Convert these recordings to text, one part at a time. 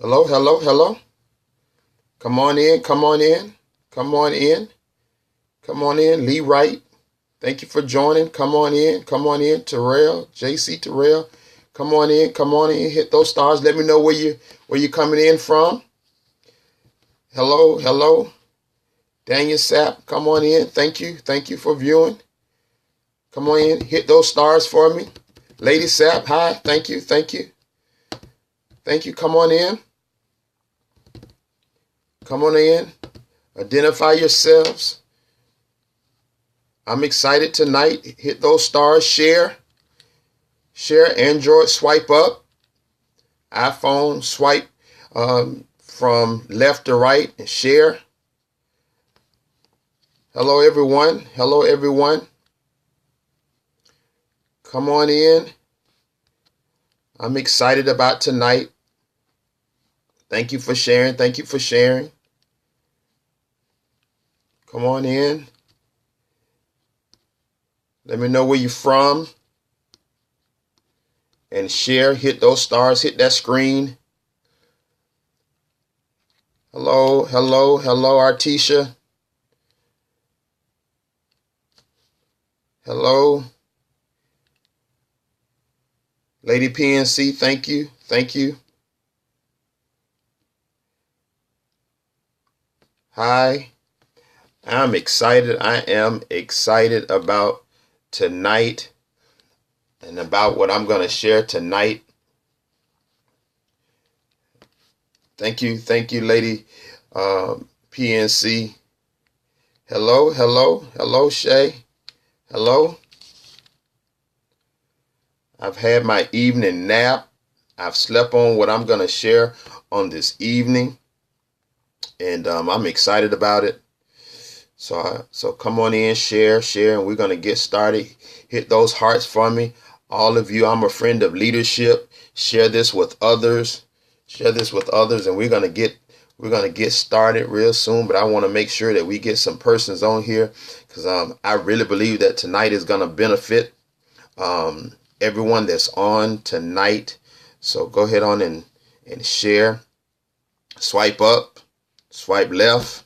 Hello, hello, hello. Come on in, come on in, come on in, come on in. Lee Wright, thank you for joining. Come on in. Terrell, JC Terrell, come on in. Hit those stars. Let me know where you coming in from. Hello, hello. Daniel Sapp, come on in. Thank you for viewing. Come on in. Hit those stars for me. Lady Sapp, hi. Thank you. Come on in. Come on in. Identify yourselves. I'm excited tonight. Hit those stars. Share. Android, swipe up. iPhone, swipe from left to right and share. Hello, everyone. Come on in. I'm excited about tonight. Thank you for sharing. Come on in. Let me know where you're from. And share. Hit those stars. Hit that screen. Hello, Artisha. Hello. Lady PNC, thank you. Hi. I am excited about tonight and about what I'm going to share tonight. Thank you, Lady PNC. Hello, Shay. Hello. I've had my evening nap. I've slept on what I'm going to share on this evening. And I'm excited about it. So come on in, share, and we're going to get started. Hit those hearts for me. All of you, I'm a friend of leadership. Share this with others. And we're going to get started real soon. But I want to make sure that we get some persons on here because I really believe that tonight is going to benefit everyone that's on tonight. So go ahead on and share. Swipe up, swipe left,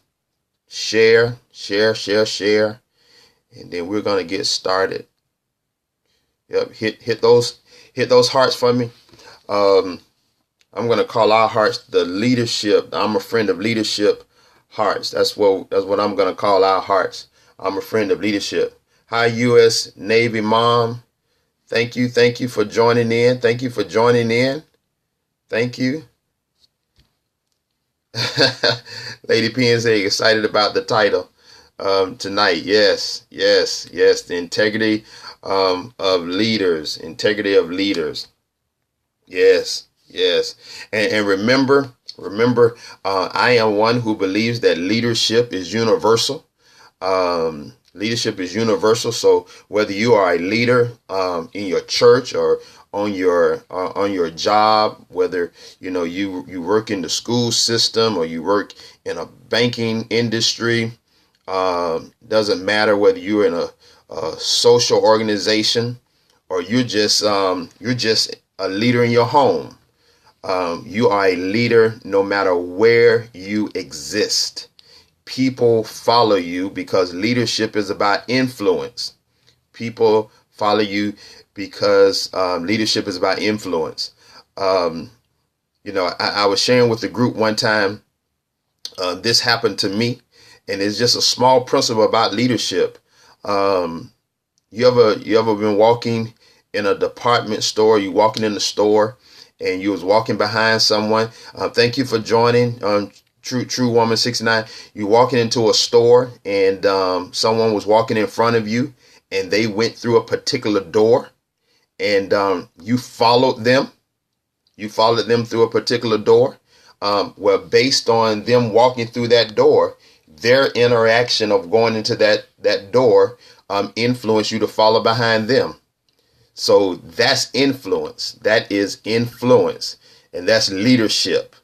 share. And then we're going to get started. Yep, hit those hearts for me. I'm going to call our hearts the leadership. I'm a friend of leadership hearts. That's what I'm going to call our hearts. I'm a friend of leadership. Hi, U.S. Navy mom. Thank you for joining in. Thank you. Lady PNC, excited about the title tonight. Yes. The integrity of leaders. Yes. And remember, I am one who believes that leadership is universal. Leadership is universal. So whether you are a leader in your church or on your job, whether you work in the school system or you work in a banking industry, doesn't matter whether you're in a social organization or you're just a leader in your home. You are a leader no matter where you exist. People follow you because leadership is about influence. People follow you because leadership is about influence. I was sharing with the group one time. This happened to me, and it's just a small principle about leadership. You ever been walking in a department store? You walking in the store, and you was walking behind someone. Thank you for joining. True Woman 69. You walking into a store and someone was walking in front of you and they went through a particular door and you followed them. You followed them through a particular door. Well, based on them walking through that door, their interaction of going into that door influenced you to follow behind them. So that's influence. That is influence. And that's leadership.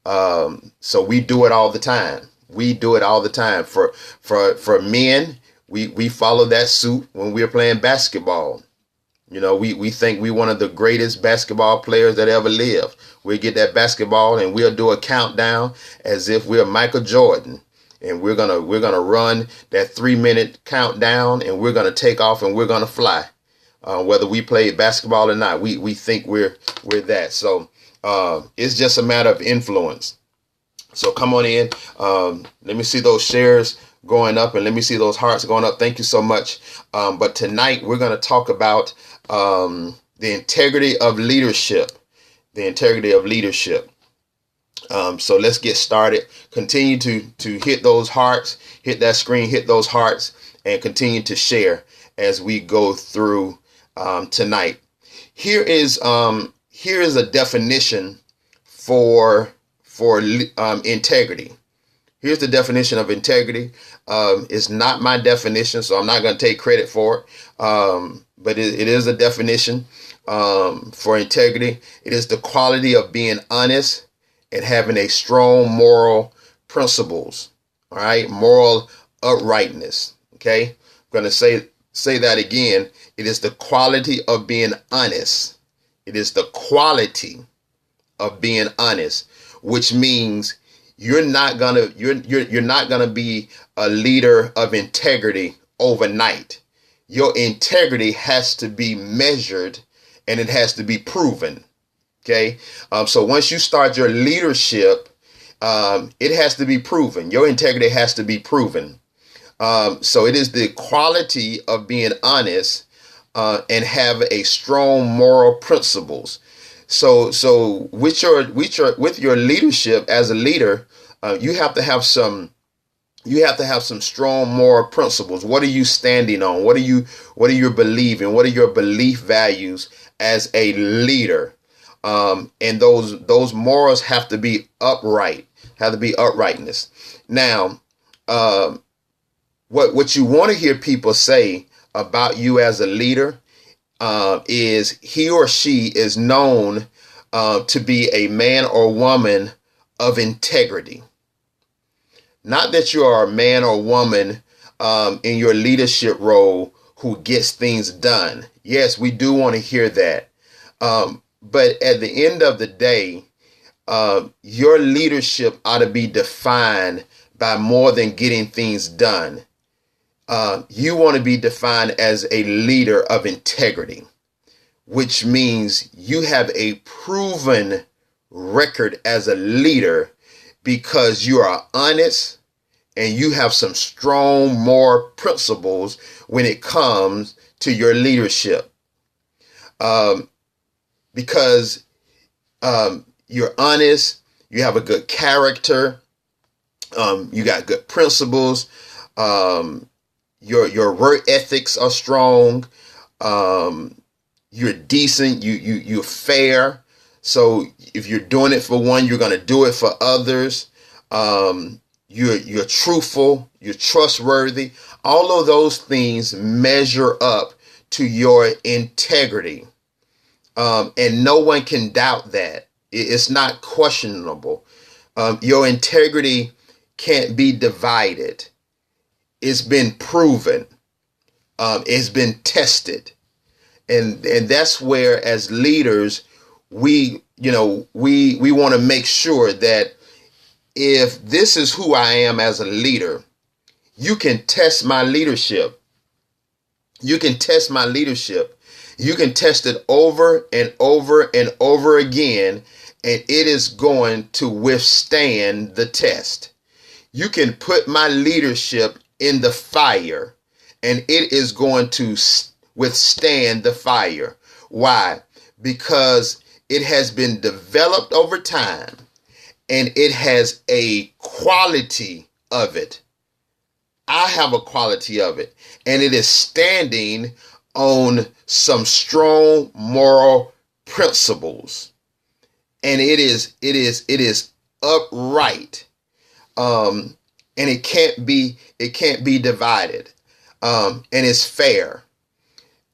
So we do it all the time. For men, we follow that suit when we're playing basketball. You know, we think we one of the greatest basketball players that ever lived. We get that basketball and we'll do a countdown as if we're Michael Jordan. And we're gonna run that 3-minute countdown, and we're gonna take off and we're gonna fly. Whether we play basketball or not, we think we're that. So it's just a matter of influence. So come on in. Let me see those shares going up, and let me see those hearts going up. Thank you so much. But tonight we're going to talk about the integrity of leadership. The integrity of leadership. So let's get started. Continue to hit those hearts, hit that screen, hit those hearts, and continue to share as we go through tonight. Here is a definition for integrity. Here's the definition of integrity. It's not my definition, so I'm not going to take credit for it. But it is a definition for integrity. It is the quality of being honest and having a strong moral principles. All right, moral uprightness. Okay, I'm going to say that again. It is the quality of being honest. It is the quality of being honest, which means you're not gonna be a leader of integrity overnight. Your integrity has to be measured and it has to be proven. Okay, so once you start your leadership, it has to be proven. Your integrity has to be proven. So it is the quality of being honest and have a strong moral principles. So with your leadership as a leader, you have to have some strong moral principles. What are you standing on? What are you believing? What are your belief values as a leader? And those morals have to be upright. Have to be uprightness. Now, what you want to hear people say about you as a leader is he or she is known to be a man or woman of integrity. Not that you are a man or woman in your leadership role who gets things done. Yes, we do want to hear that. But at the end of the day, your leadership ought to be defined by more than getting things done. You want to be defined as a leader of integrity, which means you have a proven record as a leader because you are honest and you have some strong moral principles when it comes to your leadership. Because you're honest, you have a good character, you got good principles, your work ethics are strong, you're decent, you're fair. So if you're doing it for one, you're going to do it for others. You're truthful, you're trustworthy. All of those things measure up to your integrity. And no one can doubt that. It's not questionable. Your integrity can't be divided. It's been proven. It's been tested. And that's where, as leaders, we want to make sure that if this is who I am as a leader, you can test my leadership. You can test my leadership. You can test it over and over and over again, and it is going to withstand the test. You can put my leadership in the fire, and it is going to withstand the fire. Why? Because it has been developed over time, and it has a quality of it. I have a quality of it, and it is standing on some strong moral principles, and it is upright, and it can't be divided, and it's fair,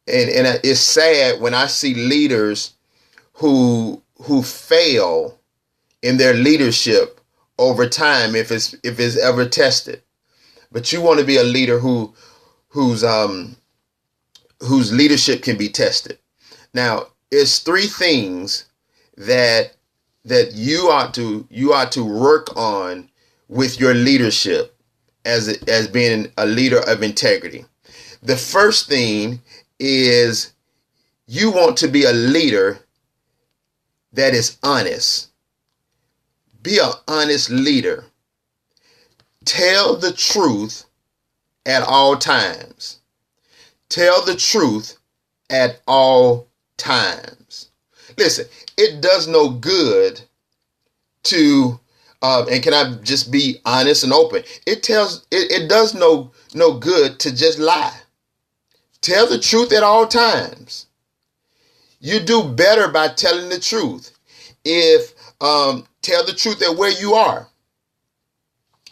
and it's sad when I see leaders who fail in their leadership over time if it's ever tested. But you want to be a leader whose leadership can be tested. Now, it's three things that you ought to work on with your leadership as being a leader of integrity. The first thing is you want to be a leader that is honest. Be an honest leader. Tell the truth at all times. Tell the truth at all times. Listen, it does no good to, and can I just be honest and open? It does no good to just lie. Tell the truth at all times. You do better by telling the truth. If tell the truth at where you are.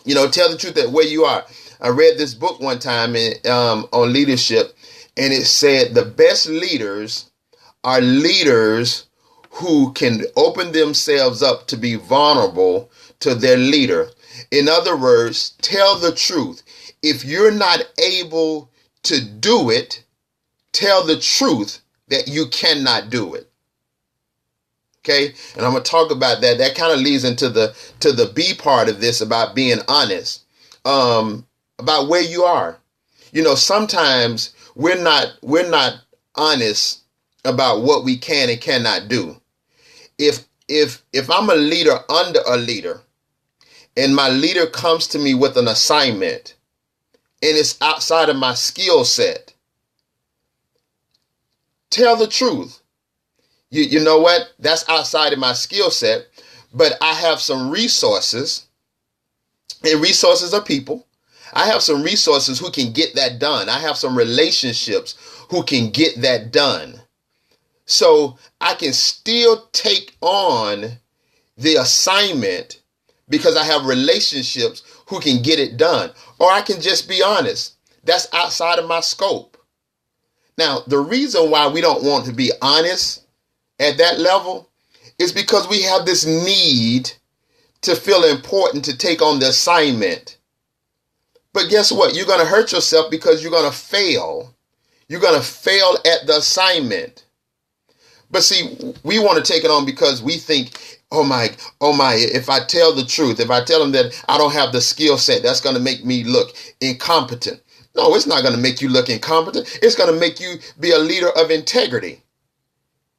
Tell the truth at where you are. I read this book one time on leadership, and it said the best leaders are leaders who can open themselves up to be vulnerable to their leader. In other words, tell the truth. If you're not able to do it, tell the truth that you cannot do it. Okay, and I'm gonna talk about that. That kind of leads into the B part of this about being honest, about where you are. Sometimes we're not honest about what we can and cannot do. If I'm a leader under a leader, and my leader comes to me with an assignment, and it's outside of my skill set, tell the truth. You know what? That's outside of my skill set, but I have some resources, and resources are people. I have some resources who can get that done. I have some relationships who can get that done. So I can still take on the assignment because I have relationships who can get it done. Or I can just be honest. That's outside of my scope. Now, the reason why we don't want to be honest at that level is because we have this need to feel important to take on the assignment. But guess what? You're going to hurt yourself because you're going to fail. You're going to fail at the assignment. But see, we want to take it on because we think, oh my, if I tell the truth, if I tell them that I don't have the skill set, that's going to make me look incompetent. No, it's not going to make you look incompetent. It's going to make you be a leader of integrity.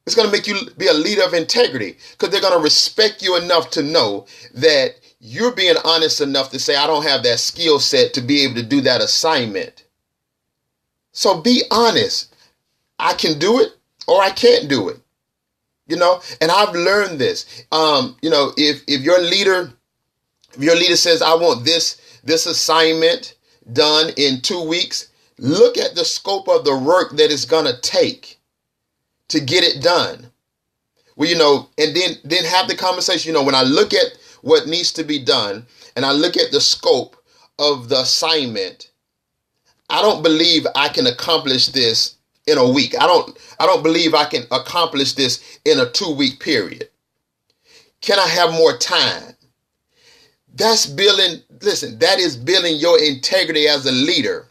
It's going to make you be a leader of integrity because they're going to respect you enough to know that you're being honest enough to say, I don't have that skill set to be able to do that assignment. So be honest. I can do it or I can't do it. And I've learned this. If your leader says, I want this assignment done in 2 weeks, look at the scope of the work that it's going to take to get it done. Well, and then have the conversation. When I look at what needs to be done and I look at the scope of the assignment, I don't believe I can accomplish this in a week. I don't believe I can accomplish this in a 2-week period. Can I have more time? That's building, listen, that is building your integrity as a leader.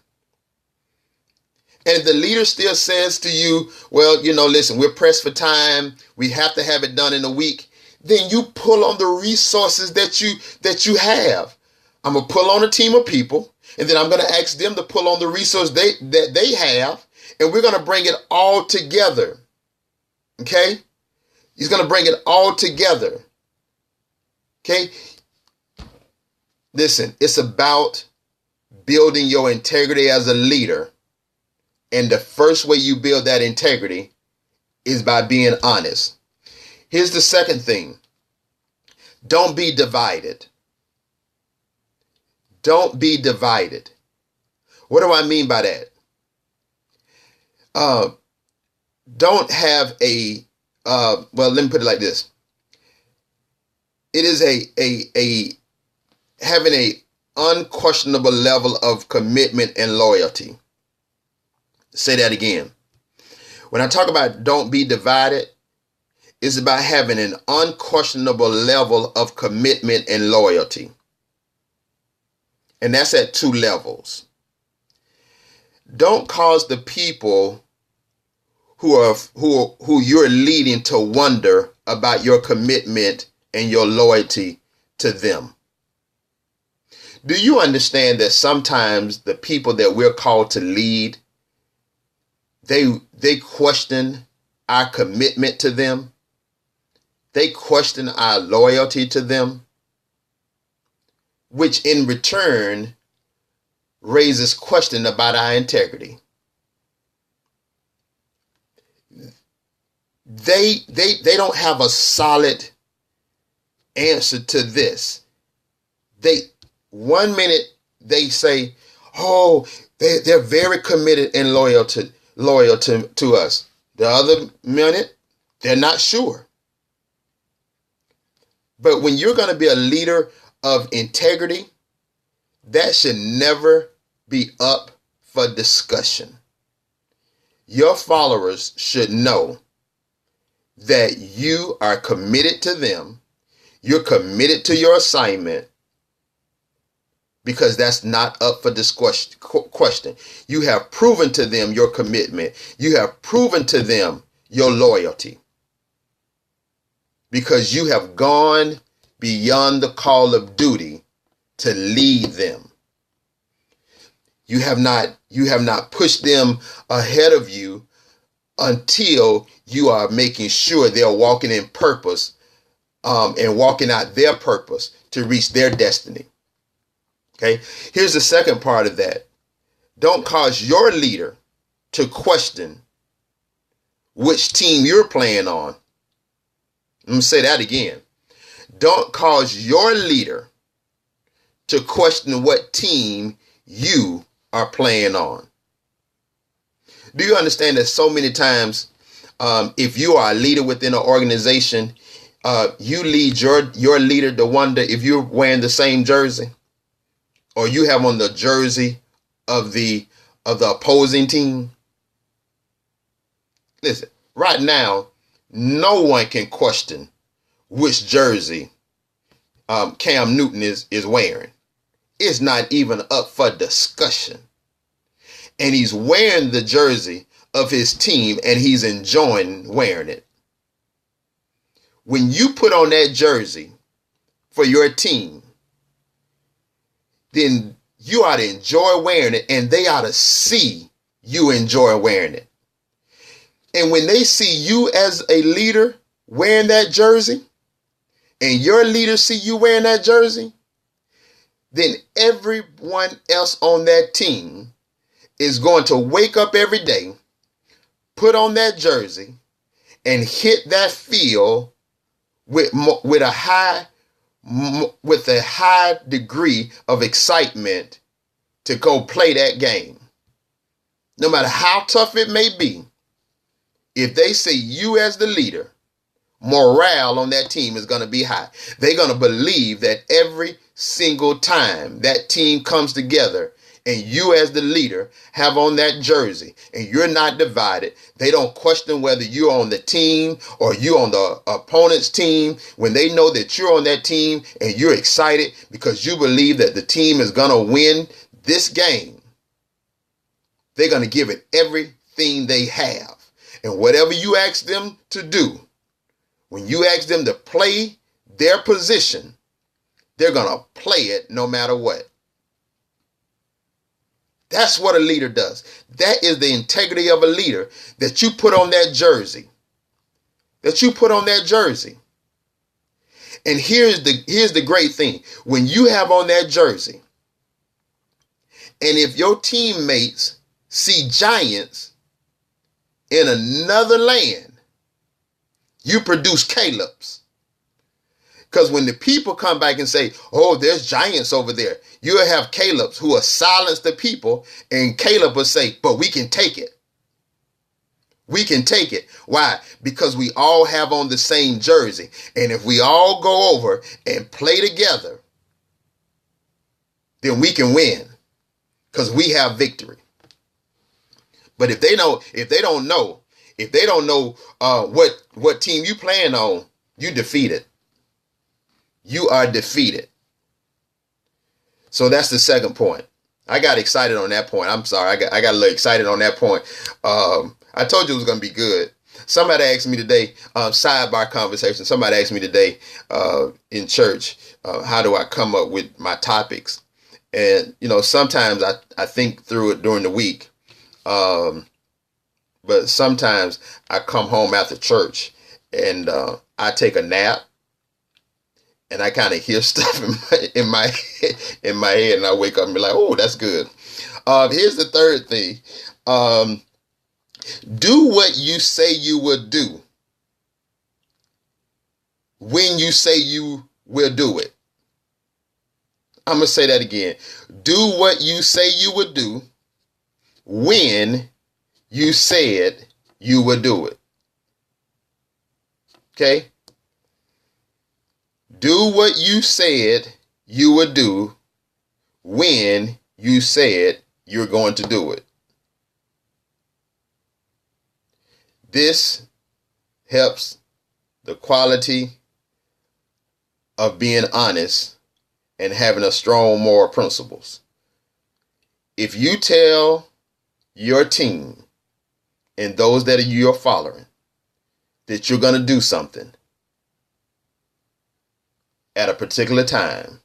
And if the leader still says to you, well, listen, we're pressed for time, we have to have it done in a week, then you pull on the resources that you have. I'm going to pull on a team of people, and then I'm going to ask them to pull on the resource that they have, and we're going to bring it all together. Okay? He's going to bring it all together. Okay? Listen, it's about building your integrity as a leader. And the first way you build that integrity is by being honest. Here's the second thing. Don't be divided. Don't be divided. What do I mean by that? Don't have well, let me put it like this. It is having a unquestionable level of commitment and loyalty. Say that again. When I talk about don't be divided, it's about having an unquestionable level of commitment and loyalty. And that's at 2 levels. Don't cause the people who you're leading to wonder about your commitment and your loyalty to them. Do you understand that sometimes the people that we're called to lead, they question our commitment to them? They question our loyalty to them, which in return raises question about our integrity. They don't have a solid answer to this. One minute they say, oh, they're very committed and loyal to us. The other minute, they're not sure. But when you're going to be a leader of integrity, that should never be up for discussion. Your followers should know that you are committed to them. You're committed to your assignment, because that's not up for this question. You have proven to them your commitment. You have proven to them your loyalty, because you have gone beyond the call of duty to lead them. You have not pushed them ahead of you until you are making sure they're walking in purpose and walking out their purpose to reach their destiny. Okay, here's the second part of that. Don't cause your leader to question which team you're playing on. Let me say that again. Don't cause your leader to question what team you are playing on. Do you understand that so many times, if you are a leader within an organization, you lead your leader to wonder if you're wearing the same jersey, or you have on the jersey of the opposing team? Listen, right now, no one can question which jersey Cam Newton is wearing. It's not even up for discussion. And he's wearing the jersey of his team, and he's enjoying wearing it. When you put on that jersey for your team, then you ought to enjoy wearing it, and they ought to see you enjoy wearing it. And when they see you as a leader wearing that jersey, and your leaders see you wearing that jersey, then everyone else on that team is going to wake up every day, put on that jersey, and hit that field with a high degree of excitement to go play that game. No matter how tough it may be, if they see you as the leader, morale on that team is going to be high. They're going to believe that every single time that team comes together and you as the leader have on that jersey and you're not divided, they don't question whether you're on the team or you're on the opponent's team. When they know that you're on that team and you're excited because you believe that the team is going to win this game, they're going to give it everything they have. And whatever you ask them to do, when you ask them to play their position, they're going to play it no matter what. That's what a leader does. That is the integrity of a leader, that you put on that jersey. That you put on that jersey. And here's the great thing. When you have on that jersey, and if your teammates see giants in another land, you produce Caleb's. Because when the people come back and say, oh, there's giants over there, you'll have Caleb's who will silence the people, and Caleb will say, but we can take it. We can take it. Why? Because we all have on the same jersey. And if we all go over and play together, then we can win, because we have victory. But if they don't know what team you playing on, you defeated. You are defeated. So that's the second point. I got excited on that point. I'm sorry. I got a little excited on that point. I told you it was going to be good. Somebody asked me today, sidebar conversation. Somebody asked me today in church, how do I come up with my topics? And, sometimes I think through it during the week. But sometimes I come home after church and I take a nap and I kind of hear stuff in my head and I wake up and be like, oh, that's good. Here's the third thing. Do what you say you will do when you say you will do it. I'm going to say that again. Do what you say you would do when you said you would do it. Okay? Do what you said you would do when you said you're going to do it. This helps the quality of being honest and having a strong moral principles. If you tell your team and those that you're following that you're going to do something at a particular time,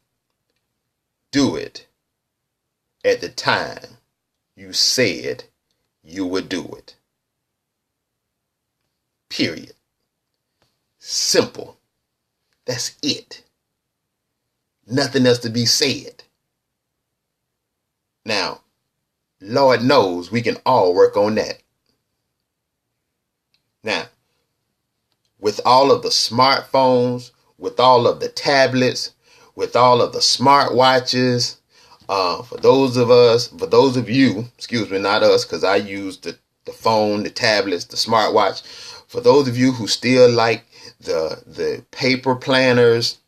do it at the time you said you would do it. Period. Simple. That's it. Nothing else to be said. Now, Lord knows we can all work on that. Now, with all of the smartphones, with all of the tablets, with all of the smartwatches, for those of you, excuse me, not us, because I use the phone, the tablets, the smartwatch. For those of you who still like the paper planners,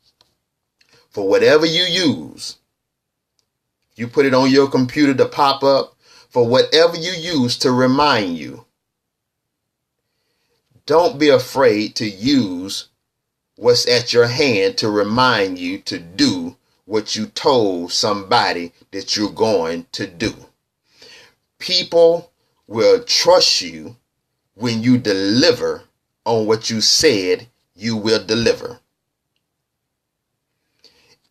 for whatever you use, you put it on your computer to pop up, for whatever you use to remind you. Don't be afraid to use what's at your hand to remind you to do what you told somebody that you're going to do. People will trust you when you deliver on what you said you will deliver.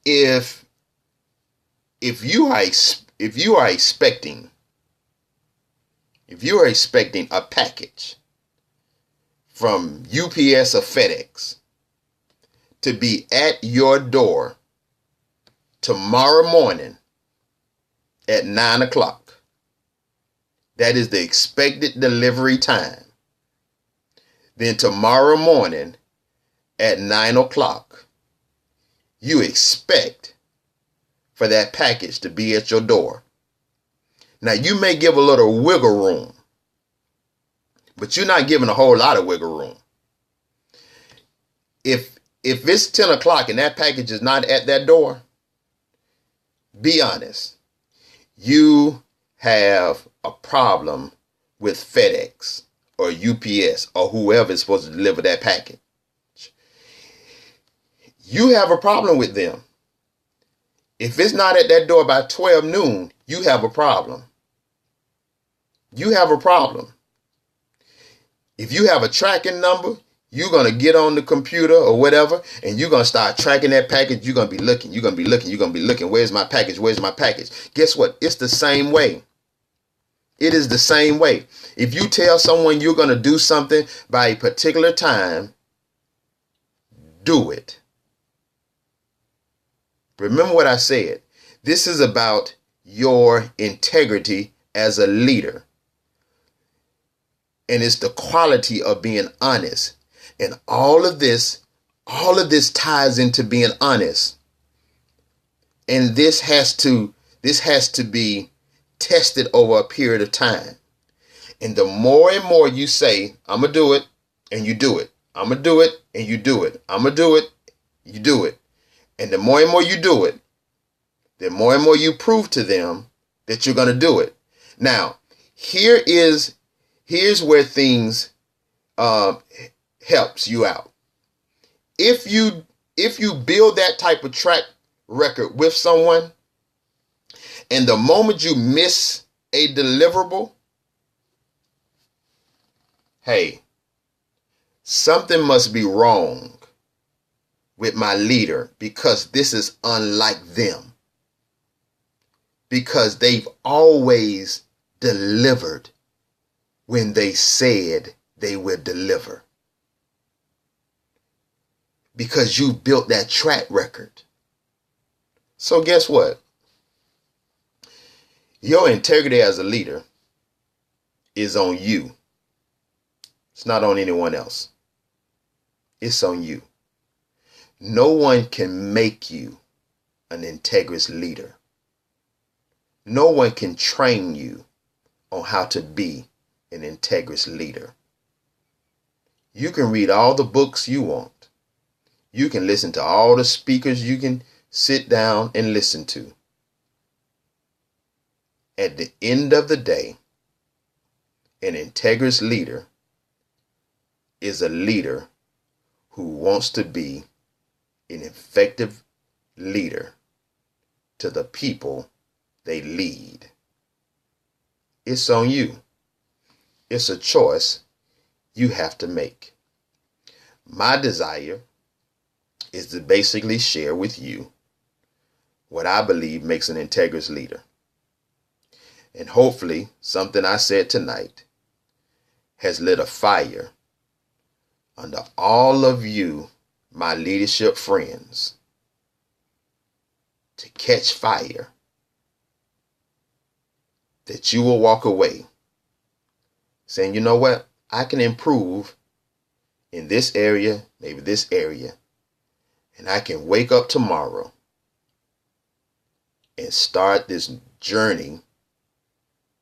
If you are expecting a package from UPS or FedEx to be at your door tomorrow morning at 9 o'clock, that is the expected delivery time. Then tomorrow morning at 9 o'clock, you expect for that package to be at your door. Now, you may give a little wiggle room, but you're not giving a whole lot of wiggle room. If it's 10 o'clock and that package is not at that door, be honest. You have a problem with FedEx or UPS or whoever is supposed to deliver that package. You have a problem with them. If it's not at that door by 12 noon, you have a problem. You have a problem. If you have a tracking number, you're going to get on the computer or whatever, and you're going to start tracking that package. You're going to be looking. Where's my package? Where's my package? Guess what? It's the same way. It is the same way. If you tell someone you're going to do something by a particular time, do it. Remember what I said. This is about your integrity as a leader. And it's the quality of being honest. And all of this ties into being honest. And this has to be tested over a period of time. And the more and more you say, I'm going to do it, and you do it. I'm going to do it, and you do it. I'm going to do it, you do it. And the more and more you do it, the more and more you prove to them that you're going to do it. Now, here's where things helps you out. If you build that type of track record with someone, and the moment you miss a deliverable, hey, something must be wrong with my leader because this is unlike them. Because they've always delivered when they said they would deliver. Because you built that track record. So guess what? Your integrity as a leader is on you. It's not on anyone else. It's on you. No one can make you an integrous leader. No one can train you on how to be an integrous leader. You can read all the books you want. You can listen to all the speakers you can sit down and listen to. At the end of the day, an integrous leader is a leader who wants to be an effective leader to the people they lead. It's on you. It's a choice you have to make. My desire is to basically share with you what I believe makes an integrous leader. And hopefully something I said tonight has lit a fire under all of you, my leadership friends, to catch fire, that you will walk away saying, you know what, I can improve in this area, maybe this area, and I can wake up tomorrow and start this journey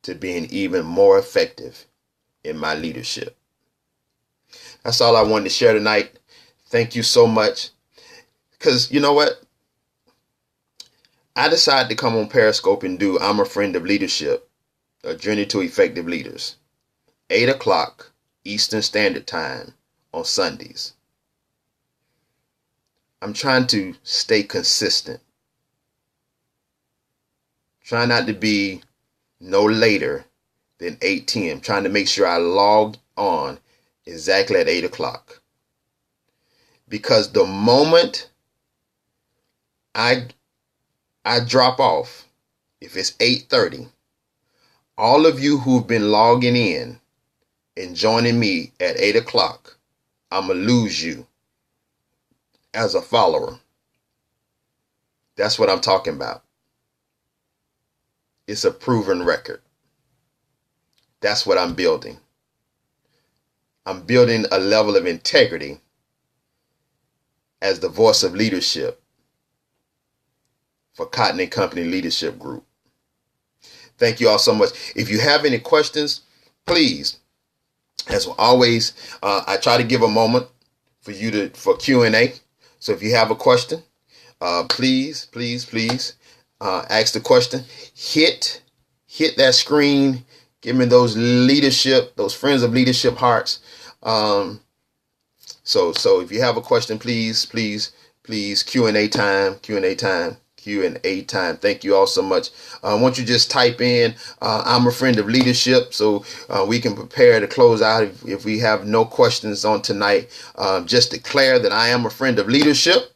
to being even more effective in my leadership. That's all I wanted to share tonight. Thank you so much. Because you know what? I decided to come on Periscope and do I'm a Friend of Leadership, a journey to effective leaders. 8 o'clock Eastern Standard Time on Sundays. I'm trying to stay consistent. Try not to be no later than 8:10. Trying to make sure I log on exactly at 8 o'clock. Because the moment I drop off, if it's 8:30, all of you who've been logging in and joining me at 8 o'clock, I'm going to lose you as a follower. That's what I'm talking about. It's a proven record. That's what I'm building. I'm building a level of integrity as the voice of leadership for Cotton and Company Leadership Group. Thank you all so much. If you have any questions, please, as always, I try to give a moment for Q&A. So if you have a question, please ask the question. Hit that screen. Give me those friends of leadership hearts. So if you have a question, please, Q&A time. Thank you all so much. Won't you just type in, I'm a friend of leadership, so we can prepare to close out if we have no questions on tonight. Just declare that I am a friend of leadership.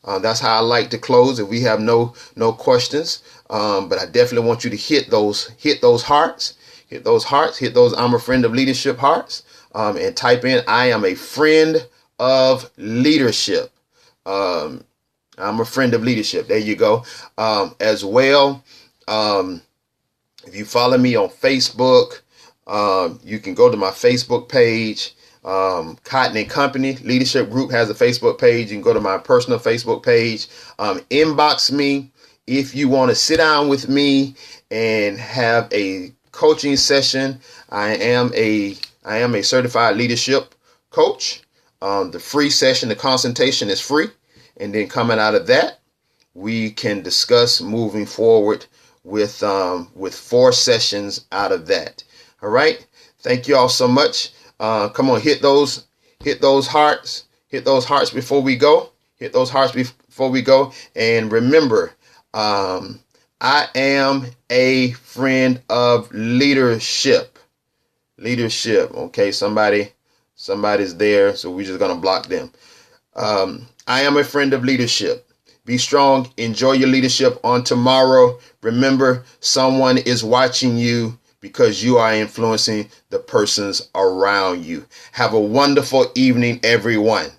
That's how I like to close if we have no questions. But I definitely want you to hit those hearts. Hit those I'm a friend of leadership hearts, and type in, I am a friend of leadership. I'm a friend of leadership. There you go. As well, if you follow me on Facebook, you can go to my Facebook page. Cotton and Company Leadership Group has a Facebook page. You can go to my personal Facebook page. Inbox me if you want to sit down with me and have a coaching session. I am a certified leadership coach. The free session, the consultation is free. And then coming out of that, we can discuss moving forward with 4 sessions out of that. All right. Thank you all so much. Come on, hit those hearts. Hit those hearts before we go. And remember, I am a friend of leadership. Leadership. Okay, somebody's there, so we're just gonna block them. I am a friend of leadership. Be strong. Enjoy your leadership on tomorrow. Remember, someone is watching you because you are influencing the persons around you. Have a wonderful evening, everyone.